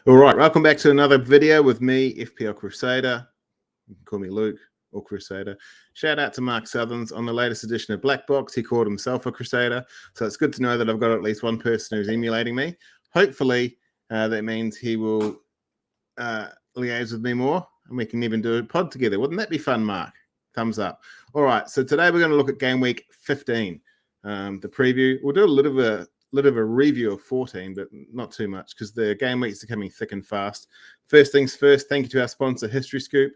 All right, welcome back to another video with me, FPL Crusader. You can call me Luke or Crusader. Shout out to Mark Southerns on the latest edition of Black Box. He called himself a Crusader. So it's good to know that I've got at least one person who's emulating me. Hopefully, that means he will liaise with me more and we can even do a pod together. Wouldn't that be fun, Mark? Thumbs up. All right, so today we're going to look at Game Week 15, the preview. We'll do a little of a review of 14, but not too much because the game weeks are coming thick and fast. First things first, thank you to our sponsor, History Scoop.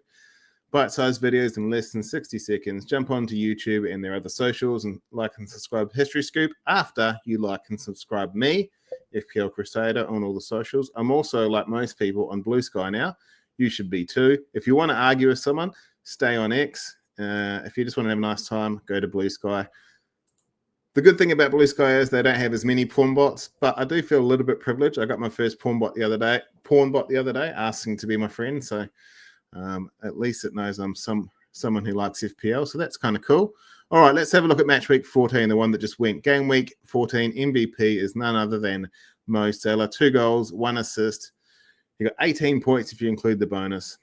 Bite-sized videos in less than 60 seconds. Jump onto YouTube and their other socials and like and subscribe History Scoop after you like and subscribe me, FPL Crusader, on all the socials. I'm also, like most people, on Blue Sky now. You should be too. If you want to argue with someone, stay on X. If you just want to have a nice time, go to Blue Sky. The good thing about Blue Sky is they don't have as many pawn bots, but I do feel a little bit privileged. I got my first pawn bot the other day, asking to be my friend. So at least it knows I'm someone who likes FPL. So that's kind of cool. All right, let's have a look at match week 14, the one that just went. Game week 14 MVP is none other than Mo Salah. 2 goals, 1 assist. He got 18 points if you include the bonus.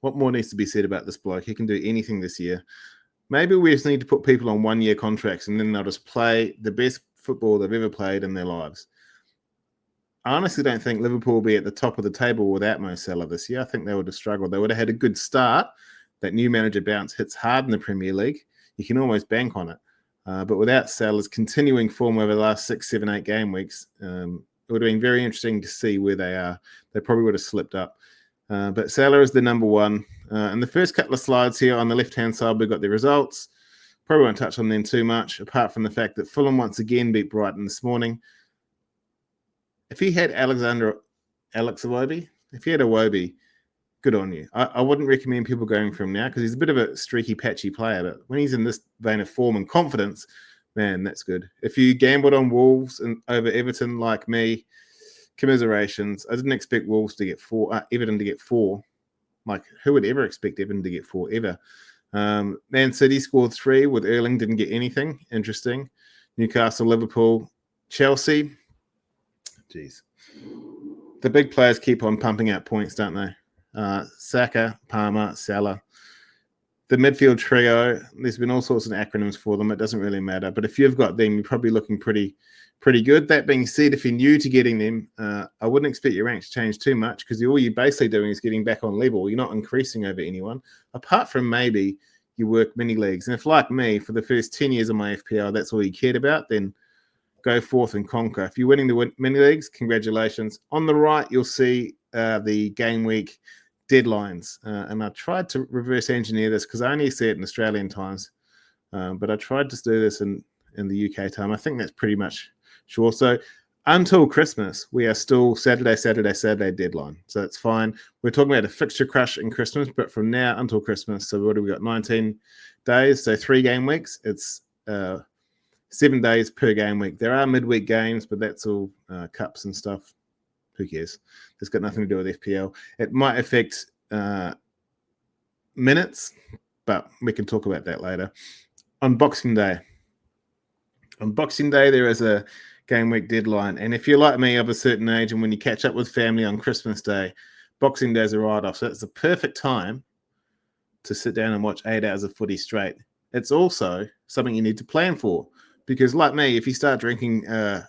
What more needs to be said about this bloke? He can do anything this year. Maybe we just need to put people on 1-year contracts and then they'll just play the best football they've ever played in their lives. I honestly don't think Liverpool will be at the top of the table without Mo Salah this year. I think they would have struggled. They would have had a good start. That new manager bounce hits hard in the Premier League. You can almost bank on it. But without Salah's continuing form over the last 6, 7, 8 game weeks, it would have been very interesting to see where they are. They probably would have slipped up. But Salah is the number one. In the first couple of slides here on the left-hand side, we've got the results. Probably won't touch on them too much, apart from the fact that Fulham once again beat Brighton this morning. If he had Alex Iwobi, if he had Iwobi, good on you. I wouldn't recommend people going for him now because he's a bit of a streaky, patchy player. But when he's in this vein of form and confidence, man, that's good. If you gambled on Wolves and over Everton like me, commiserations. I didn't expect Wolves to get 4, Everton to get 4. Like, who would ever expect Everton to get 4 ever? Man City scored 3 with Erling, didn't get anything. Interesting. Newcastle, Liverpool, Chelsea. Jeez. The big players keep on pumping out points, don't they? Saka, Palmer, Salah. The midfield trio, there's been all sorts of acronyms for them. It doesn't really matter. But if you've got them, you're probably looking pretty good. That being said, if you're new to getting them, I wouldn't expect your rank to change too much because all you're basically doing is getting back on level. You're not increasing over anyone, apart from maybe you work mini leagues. And if, like me, for the first 10 years of my FPL, that's all you cared about, then go forth and conquer. If you're winning the mini leagues, congratulations. On the right, you'll see the game week deadlines. And I tried to reverse engineer this because I only see it in Australian times. But I tried to do this in the UK time. I think that's pretty much sure. So until Christmas, we are still Saturday deadline. So it's fine. We're talking about a fixture crush in Christmas, but from now until Christmas, so what do we got? 19 days, so 3 game weeks. It's 7 days per game week. There are midweek games, but that's all cups and stuff. Who cares? It's got nothing to do with FPL. It might affect minutes, but we can talk about that later. On Boxing Day, there is a game week deadline. And if you're like me of a certain age and when you catch up with family on Christmas Day, Boxing Day is a write-off. So it's the perfect time to sit down and watch 8 hours of footy straight. It's also something you need to plan for. Because like me, if you start drinking at,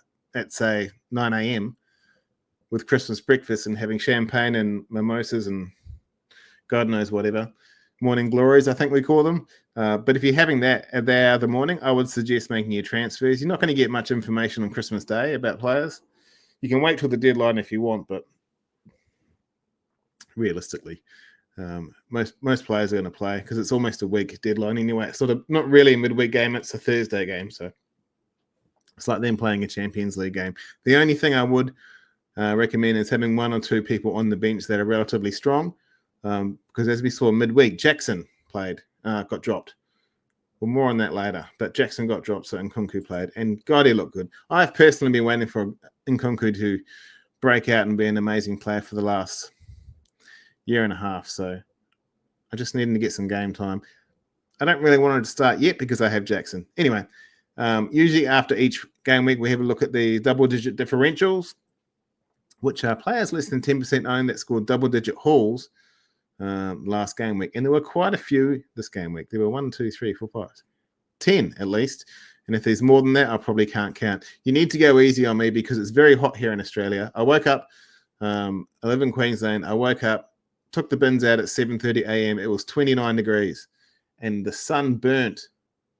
say, 9 a.m. with Christmas breakfast and having champagne and mimosas and God knows whatever, morning glories, I think we call them. But if you're having that at the hour of the morning, I would suggest making your transfers. You're not going to get much information on Christmas Day about players. You can wait till the deadline if you want, but realistically, most players are going to play because it's almost a week deadline anyway. It's sort of not really a midweek game. It's a Thursday game. So it's like them playing a Champions League game. The only thing I would recommend is having 1 or 2 people on the bench that are relatively strong. Because as we saw midweek, Jackson played, got dropped. Well, more on that later. But Jackson got dropped, so Nkunku played. And God, he looked good. I've personally been waiting for Nkunku to break out and be an amazing player for the last year and a half. So I just need him to get some game time. I don't really want him to start yet because I have Jackson. Anyway, usually after each game week, we have a look at the double-digit differentials. which are players less than 10% owned that scored double-digit hauls last game week. And there were quite a few this game week. There were 1, 2, 3, 4, 5, 10 at least. And if there's more than that, I probably can't count. You need to go easy on me because it's very hot here in Australia. I woke up, I live in Queensland. I woke up, took the bins out at 7:30 a.m. It was 29 degrees and the sun burnt.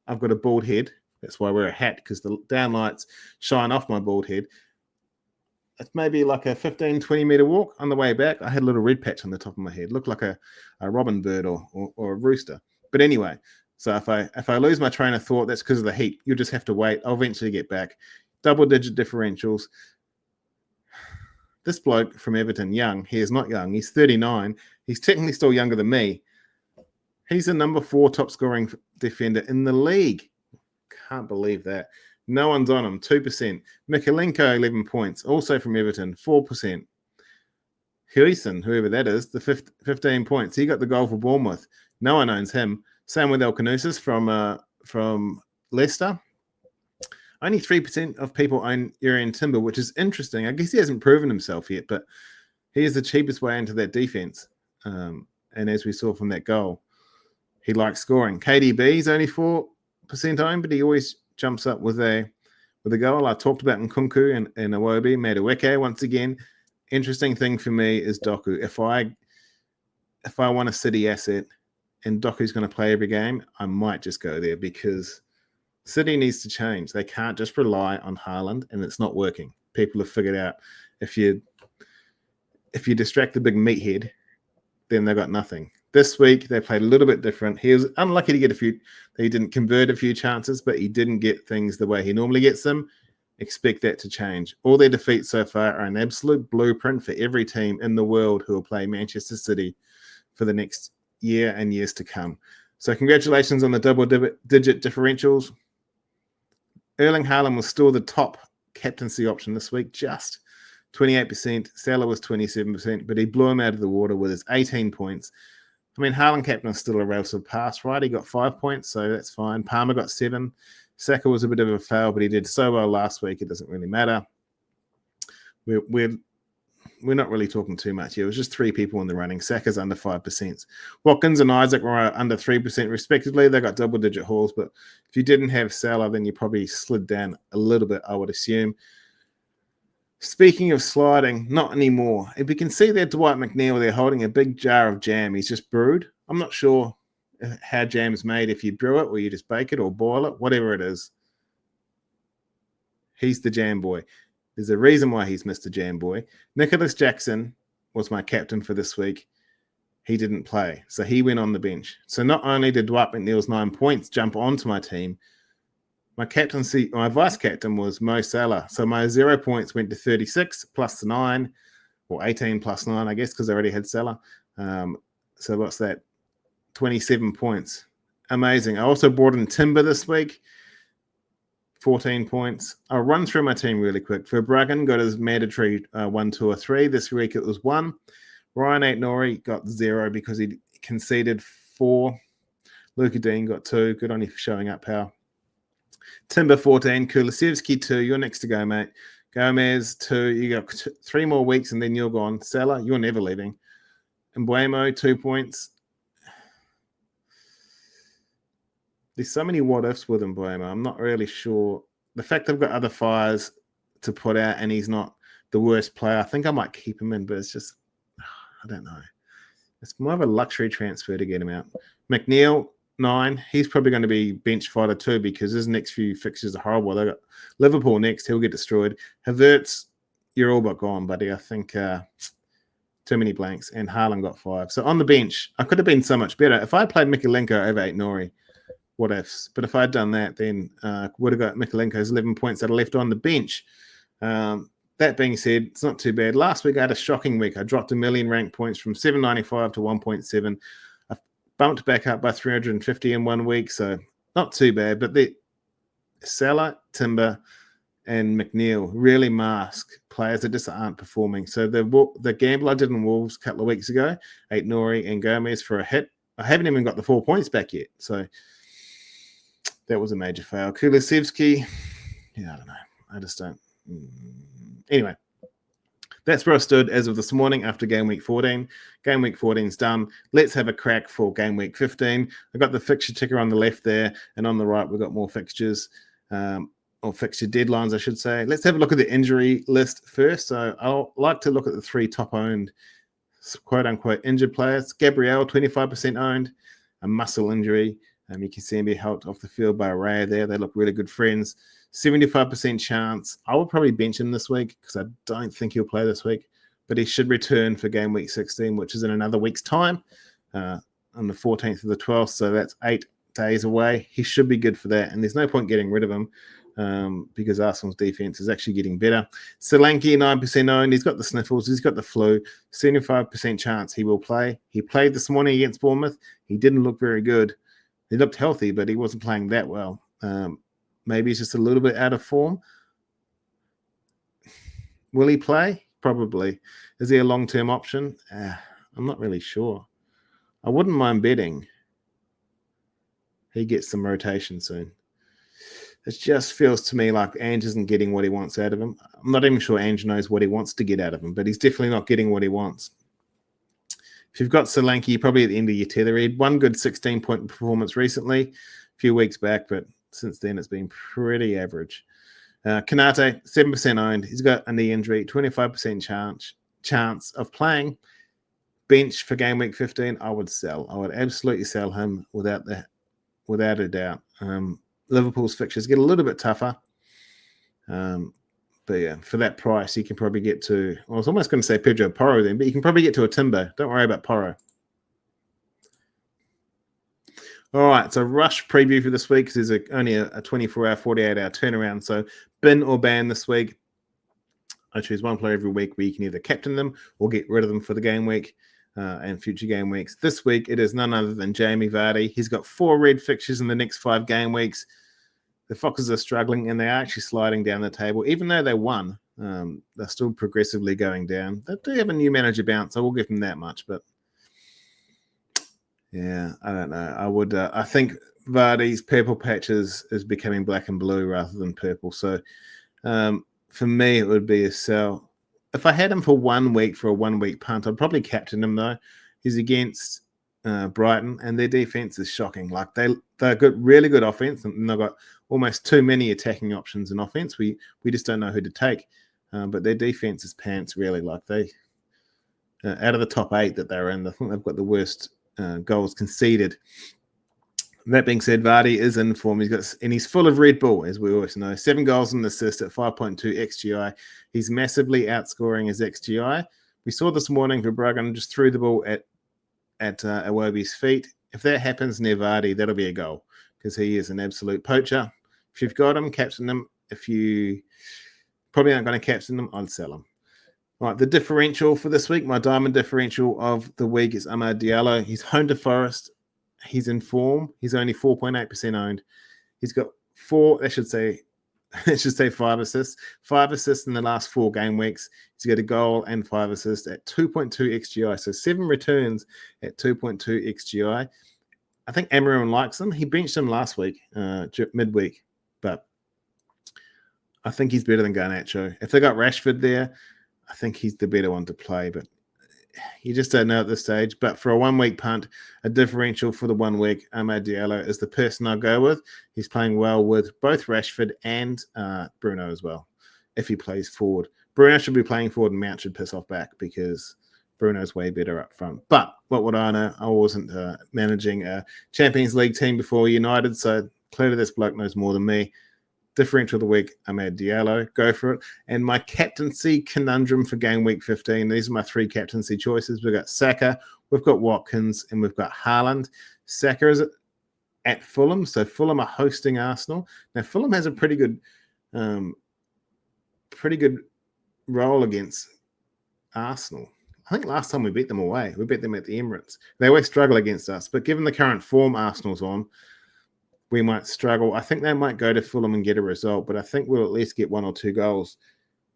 I've got a bald head. That's why I wear a hat, because the downlights shine off my bald head. It's maybe like a 15, 20 meter walk. On the way back, I had a little red patch on the top of my head. Looked like a robin bird or a rooster. But anyway, so if I lose my train of thought, that's because of the heat. You'll just have to wait. I'll eventually get back. Double-digit differentials. This bloke from Everton, young. He is not young. He's 39. He's technically still younger than me. He's the number 4 top-scoring defender in the league. Can't believe that. No one's on him, 2%. Mikalenko, 11 points, also from Everton, 4%. Huijsen, whoever that is, the 15 points. He got the goal for Bournemouth. No one owns him. Same with Elkanusis from Leicester. Only 3% of people own Urian Timber, which is interesting. I guess he hasn't proven himself yet, but he is the cheapest way into that defense. And as we saw from that goal, he likes scoring. KDB is only 4% owned, but he always jumps up with a goal. I talked about Nkunku and Iwobi. Madueke, once again. Interesting thing for me is Doku. If I want a City asset and Doku's going to play every game, I might just go there, because City needs to change. They can't just rely on Haaland, and it's not working. People have figured out if you distract the big meathead, then they've got nothing. This week, they played a little bit different. He was unlucky to get he didn't convert a few chances, but he didn't get things the way he normally gets them. Expect that to change. All their defeats so far are an absolute blueprint for every team in the world who will play Manchester City for the next year and years to come. So congratulations on the double-digit differentials. Erling Haaland was still the top captaincy option this week, just 28%. Salah was 27%, but he blew him out of the water with his 18 points. I mean, Haaland captain is still a relative pass, right? He got 5 points, so that's fine. Palmer got 7. Saka was a bit of a fail, but he did so well last week, it doesn't really matter. We're not really talking too much here. It was just 3 people in the running. Saka's under 5%. Watkins and Isaac were under 3% respectively. They got double-digit hauls, but if you didn't have Salah, then you probably slid down a little bit, I would assume. Speaking of sliding, not anymore. If you can see there, Dwight McNeil, they're holding a big jar of jam. He's just brewed. I'm not sure how jam is made, if you brew it or you just bake it or boil it, whatever it is. He's the jam boy. There's a reason why he's Mr. Jam Boy. Nicholas Jackson was my captain for this week. He didn't play, so he went on the bench. So not only did Dwight McNeil's 9 points jump onto my team, my vice captain was Mo Salah. So my 0 points went to 36 plus 9, or 18 plus 9, I guess, because I already had Salah. So what's that? 27 points. Amazing. I also brought in Timber this week. 14 points. I'll run through my team really quick. Verbruggen got his mandatory 1, 2, or 3. This week it was 1. Ryan Aït-Nouri got 0 because he conceded 4. Luka Dean got 2. Good on you for showing up, pal. Timber 14. Kulusevski 2. You're next to go, mate. Gomez 2. You got 3 more weeks and then you're gone. Salah, you're never leaving. Mbuemo 2 points. There's so many what-ifs with Mbuemo. I'm not really sure. The fact I've got other fires to put out and he's not the worst player, I think I might keep him in, but it's just, I don't know. It's more of a luxury transfer to get him out. McNeil, 9. He's probably going to be bench fodder too because his next few fixtures are horrible. They've got Liverpool next. He'll get destroyed. Havertz, you're all but gone, buddy. I think too many blanks. And Haaland got 5. So on the bench, I could have been so much better. If I played Mikalenko over Aït-Nouri, what ifs? But if I'd done that, then would have got Mikalenko's 11 points that are left on the bench. That being said, it's not too bad. Last week I had a shocking week. I dropped 1 million rank points from 795 to 1.7. I bumped back up by 350 in 1 week, so not too bad. But the Salah, Timber, and McNeil really mask players that just aren't performing. So the gamble I did in Wolves a couple of weeks ago, Aït-Nouri and Gomez for a hit, I haven't even got the 4 points back yet. So that was a major fail. Kulusevski, yeah, I don't know. I just don't. Anyway, that's where I stood as of this morning after game week 14. Game week 14's done. Let's have a crack for game week 15. I've got the fixture ticker on the left there, and on the right, we've got more fixtures, or fixture deadlines, I should say. Let's have a look at the injury list first. So I'll like to look at the 3 top-owned, quote-unquote, injured players. Gabriel, 25% owned, a muscle injury. You can see him be helped off the field by Raya there. They look really good friends. 75% chance. I will probably bench him this week because I don't think he'll play this week, but he should return for game week 16, which is in another week's time, on the 14th of the 12th. So that's 8 days away. He should be good for that, and there's no point getting rid of him because Arsenal's defense is actually getting better. Solanke, 9% owned. He's got the sniffles. He's got the flu. 75% chance he will play. He played this morning against Bournemouth. He didn't look very good. He looked healthy, but he wasn't playing that well. Maybe he's just a little bit out of form. Will he play? Probably. Is he a long-term option? I'm not really sure. I wouldn't mind betting he gets some rotation soon. It just feels to me like Ange isn't getting what he wants out of him. I'm not even sure Ange knows what he wants to get out of him, but he's definitely not getting what he wants. If you've got Solanke, you're probably at the end of your tether. He had one good 16-point performance recently, a few weeks back, but since then it's been pretty average. Kanate, 7% owned. He's got a knee injury, 25% chance of playing. Bench for game week 15, I would sell. I would absolutely sell him without a doubt. Liverpool's fixtures get a little bit tougher. But yeah, for that price, you can probably get to, well, I was almost going to say Pedro Porro then, but you can probably get to a Timber. Don't worry about Porro. All right, so rush preview for this week because there's only a 24-hour, 48-hour turnaround. So bin or ban this week. I choose one player every week where you can either captain them or get rid of them for the game week and future game weeks. This week, it is none other than Jamie Vardy. He's got 4 red fixtures in the next 5 game weeks. The Foxes are struggling, and they are actually sliding down the table. Even though they won, they're still progressively going down. They do have a new manager bounce. I will give them that much, but yeah, I don't know. I think Vardy's purple patches is becoming black and blue rather than purple. So for me, it would be a sell. If I had him for 1 week for a 1-week punt, I'd probably captain him though. He's against Brighton, and their defense is shocking. Like they're good, really good offense, and they've got almost too many attacking options in offense. We just don't know who to take. But their defense is pants, really. Like they, out of the top 8 that they're in, I think they've got the worst goals conceded. That being said, Vardy is in form. He's full of Red Bull, as we always know. 7 goals and assists at 5.2 XGI. He's massively outscoring his XGI. We saw this morning Verbruggen just threw the ball at Iwobi's feet. If that happens near Vardy, that'll be a goal because he is an absolute poacher. If you've got him, captain him. If you probably aren't going to captain him, I'd sell him. All right, the differential for this week, my diamond differential of the week is Amad Diallo. He's home to Forest. He's in form. He's only 4.8% owned. He's got 5 assists. 5 assists in the last 4 game weeks. He's got a goal and 5 assists at 2.2 XGI. So 7 returns at 2.2 XGI. I think Amarim likes him. He benched him last week, midweek, but I think he's better than Garnacho. If they got Rashford there, I think he's the better one to play, but you just don't know at this stage. But for a 1-week punt, a differential for the 1 week, Amad Diallo is the person I'll go with. He's playing well with both Rashford and Bruno as well, if he plays forward. Bruno should be playing forward and Mount should piss off back because Bruno's way better up front. But what would I know? I wasn't managing a Champions League team before United, so clearly this bloke knows more than me. Differential of the week, Amad Diallo. Go for it. And my captaincy conundrum for game week 15. These are my 3 captaincy choices. We've got Saka, we've got Watkins, and we've got Haaland. Saka is at Fulham, so Fulham are hosting Arsenal. Now, Fulham has a pretty good role against Arsenal. I think last time we beat them away. We beat them at the Emirates. They always struggle against us, but given the current form Arsenal's on, we might struggle. I think they might go to Fulham and get a result, but I think we'll at least get 1 or 2 goals.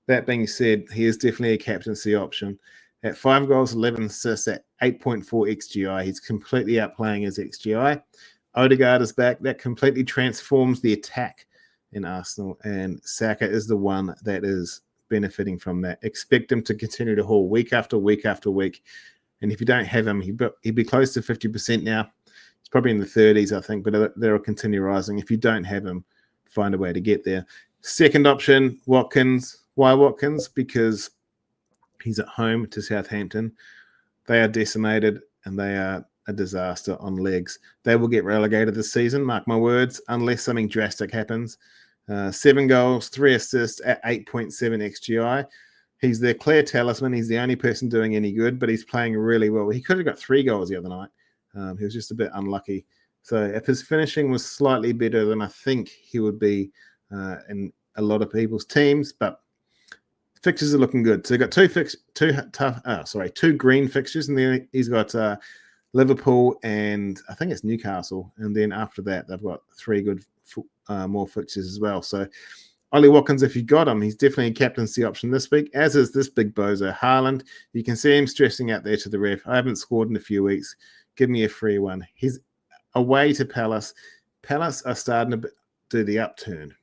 That being said, he is definitely a captaincy option. At 5 goals, 11 assists at 8.4 XGI, he's completely outplaying his XGI. Odegaard is back. That completely transforms the attack in Arsenal, and Saka is the one that is benefiting from that. Expect him to continue to haul week after week after week. And if you don't have him, he'd be close to 50% now. It's probably in the 30s, I think, but they'll continue rising. If you don't have him, find a way to get there. Second option, Watkins. Why Watkins? Because he's at home to Southampton. They are decimated and they are a disaster on legs. They will get relegated this season, mark my words, unless something drastic happens. 7 goals, 3 assists at 8.7 XGI. He's their clear talisman. He's the only person doing any good, but he's playing really well. He could have got 3 goals the other night. He was just a bit unlucky. So if his finishing was slightly better, then I think he would be in a lot of people's teams. But fixtures are looking good. So he's got two green fixtures, and then he's got Liverpool and I think it's Newcastle. And then after that, they've got 3 good more fixtures as well. So Ollie Watkins, if you got him, he's definitely a captaincy option this week, as is this big bozo Haaland. You can see him stressing out there to the ref. I haven't scored in a few weeks. Give me a free one. He's away to Palace. Palace are starting to do the upturn.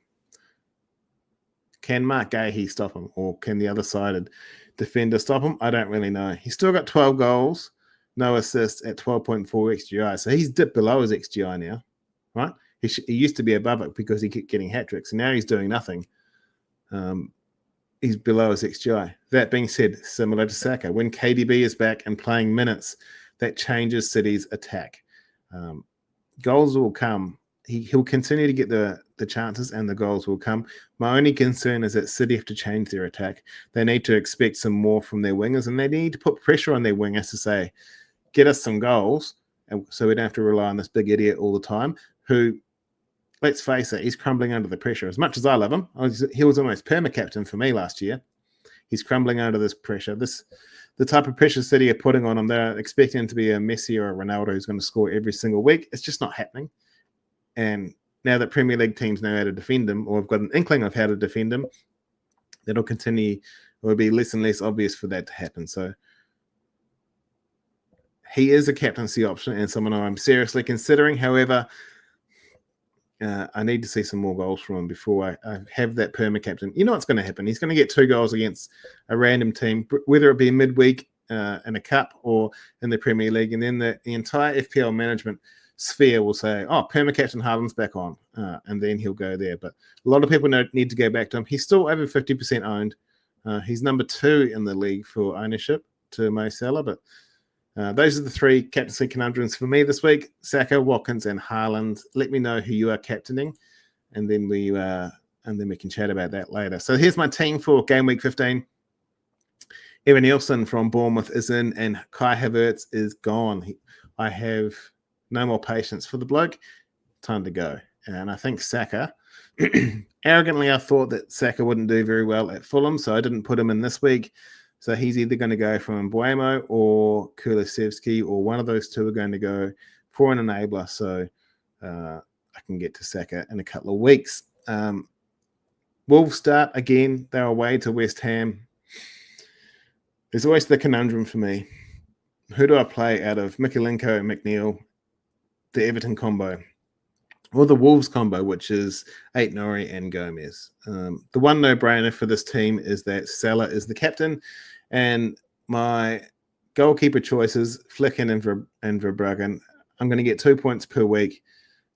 Can Mark Gahey stop him, or can the other sided defender stop him? I don't really know. He's still got 12 goals, no assists at 12.4 XGI. So he's dipped below his XGI now, right? He used to be above it because he kept getting hat-tricks, and now he's doing nothing. He's below his XGI. That being said, similar to Saka, when KDB is back and playing minutes, that changes City's attack. Goals will come. He'll continue to get the chances, and the goals will come. My only concern is that City have to change their attack. They need to expect some more from their wingers, and they need to put pressure on their wingers to say, get us some goals, and so we don't have to rely on this big idiot all the time who, let's face it, he's crumbling under the pressure. As much as I love him, he was almost perma-captain for me last year. He's crumbling under this pressure. The type of pressure City are putting on him, they're expecting him to be a Messi or a Ronaldo who's going to score every single week. It's just not happening. And now that Premier League teams know how to defend him, or have got an inkling of how to defend him, that'll continue. It will be less and less obvious for that to happen. So he is a captaincy option and someone I'm seriously considering. However, I need to see some more goals from him before I have that perma-captain. You know what's going to happen. He's going to get 2 goals against a random team, whether it be midweek in a cup or in the Premier League. And then the entire FPL management sphere will say, oh, perma-captain Haaland's back on. And then he'll go there. But a lot of people need to go back to him. He's still over 50% owned. He's number 2 in the league for ownership to Mo Salah. But those are the 3 captaincy conundrums for me this week: Saka, Watkins, and Haaland. Let me know who you are captaining, and then we can chat about that later. So here's my team for Game Week 15. Evan Nielsen from Bournemouth is in, and Kai Havertz is gone. I have no more patience for the bloke. Time to go. And I think Saka, arrogantly, I thought that Saka wouldn't do very well at Fulham, so I didn't put him in this week. So he's either going to go from Mbuemo or Kulusevski, or one of those two are going to go for an enabler. So I can get to Saka in a couple of weeks. Wolves start again. They're away to West Ham. There's always the conundrum for me. Who do I play out of Mikalenko and McNeil, the Everton combo, or the Wolves combo, which is Ait-Nouri and Gomez? The one no-brainer for this team is that Salah is the captain, and my goalkeeper choices, Flicken and Verbruggen. I'm going to get 2 points per week,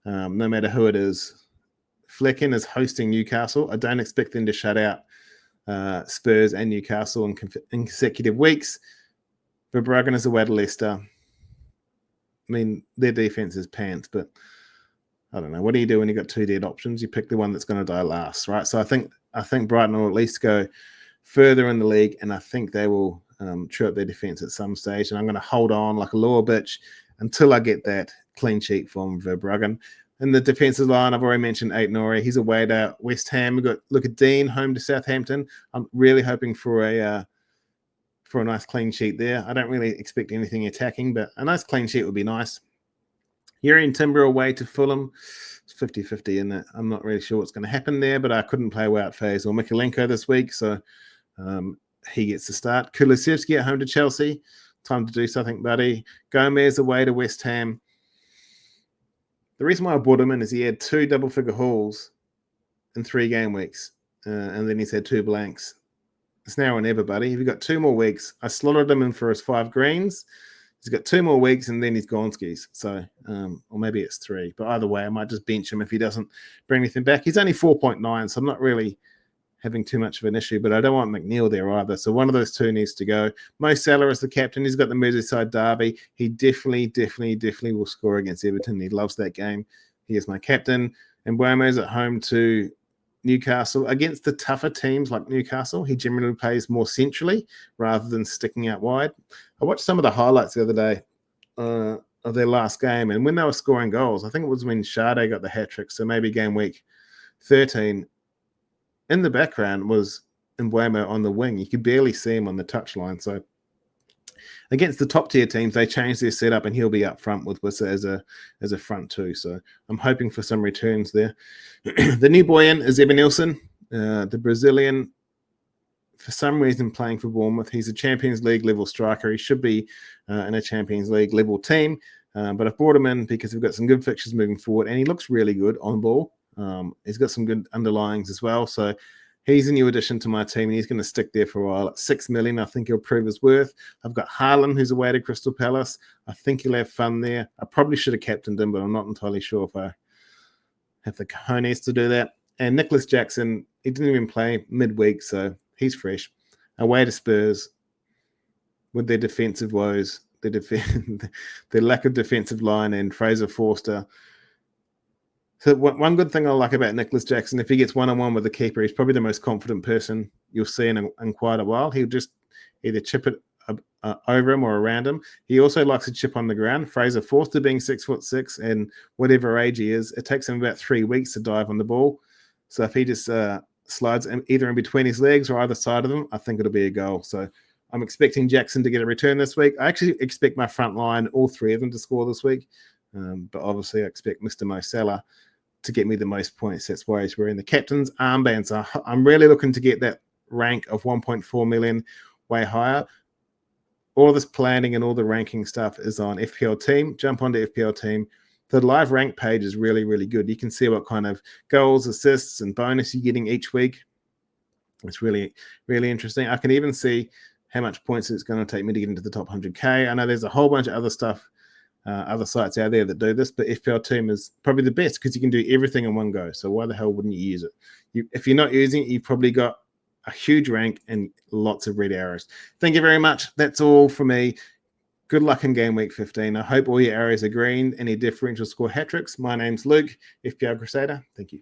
no matter who it is. Flicken is hosting Newcastle. I don't expect them to shut out Spurs and Newcastle in consecutive weeks. Verbruggen is away to Leicester. I mean, their defense is pants, but I don't know. What do you do when you've got 2 dead options? You pick the one that's going to die last, right? So I think Brighton will at least go further in the league, and I think they will chew up their defense at some stage. And I'm going to hold on like a lower bitch until I get that clean sheet from Verbruggen. In the defensive line, I've already mentioned Ait-Nouri. He's away to West Ham. We've got Luca Dean home to Southampton. I'm really hoping for a nice clean sheet there. I don't really expect anything attacking, but a nice clean sheet would be nice. Yuri Timber away to Fulham. It's 50-50 in it. I'm not really sure what's going to happen there, but I couldn't play Wout Faes or Mikalenko this week, so he gets to start. Kulusevski at home to Chelsea. Time to do something, buddy. Gomez away to West Ham. The reason why I brought him in is he had 2 double-figure hauls in 3 game weeks, and then he's had 2 blanks. It's now or never, buddy. You've got 2 more weeks. I slotted him in for his 5 greens. He's got 2 more weeks, and then he's gone skis. So, or maybe it's 3. But either way, I might just bench him if he doesn't bring anything back. He's only 4.9, so I'm not really having too much of an issue, but I don't want McNeil there either. So one of those 2 needs to go. Mo Salah is the captain. He's got the Merseyside derby. He definitely will score against Everton. He loves that game. He is my captain. And Mbeumo's at home to Newcastle. Against the tougher teams like Newcastle, he generally plays more centrally rather than sticking out wide. I watched some of the highlights the other day of their last game, and when they were scoring goals, I think it was when Sade got the hat-trick, so maybe game week 13, in the background was Mbeumo on the wing. You could barely see him on the touchline. So against the top tier teams, they changed their setup, and he'll be up front with Wissa as a front 2. So I'm hoping for some returns there. The new boy in is Ebeneilson, the Brazilian, for some reason playing for Bournemouth. He's a Champions League level striker. He should be in a Champions League level team. But I've brought him in because we've got some good fixtures moving forward, and he looks really good on ball. He's got some good underlyings as well. So he's a new addition to my team, and he's going to stick there for a while. At 6 million, I think he'll prove his worth. I've got Haaland, who's away to Crystal Palace. I think he'll have fun there. I probably should have captained him, but I'm not entirely sure if I have the cojones to do that. And Nicholas Jackson, he didn't even play midweek, so he's fresh. Away to Spurs with their defensive woes, their lack of defensive line, and Fraser Forster. So one good thing I like about Nicholas Jackson, if he gets one-on-one with the keeper, he's probably the most confident person you'll see in quite a while. He'll just either chip it over him or around him. He also likes to chip on the ground. Fraser Forster, being 6'6" and whatever age he is, it takes him about 3 weeks to dive on the ball. So if he just slides either in between his legs or either side of them, I think it'll be a goal. So I'm expecting Jackson to get a return this week. I actually expect my front line, all 3 of them, to score this week. But obviously I expect Mr. Mo Salah to get me the most points. That's why he's wearing the captain's armband. So I'm really looking to get that rank of 1.4 million way higher. All this planning and all the ranking stuff is on FPL Team. Jump onto FPL Team. The live rank page is really good. You can see what kind of goals, assists, and bonus you're getting each week. It's really interesting. I can even see how much points it's going to take me to get into the top 100K. I know there's a whole bunch of other stuff, other sites out there that do this, but FPL Team is probably the best because you can do everything in one go. So why the hell wouldn't you use it? If you're not using it, you've probably got a huge rank and lots of red arrows. Thank you very much. That's all for me. Good luck in game week 15. I hope all your arrows are green. Any differential score hat tricks. My name's Luke, FPL Crusader. Thank you.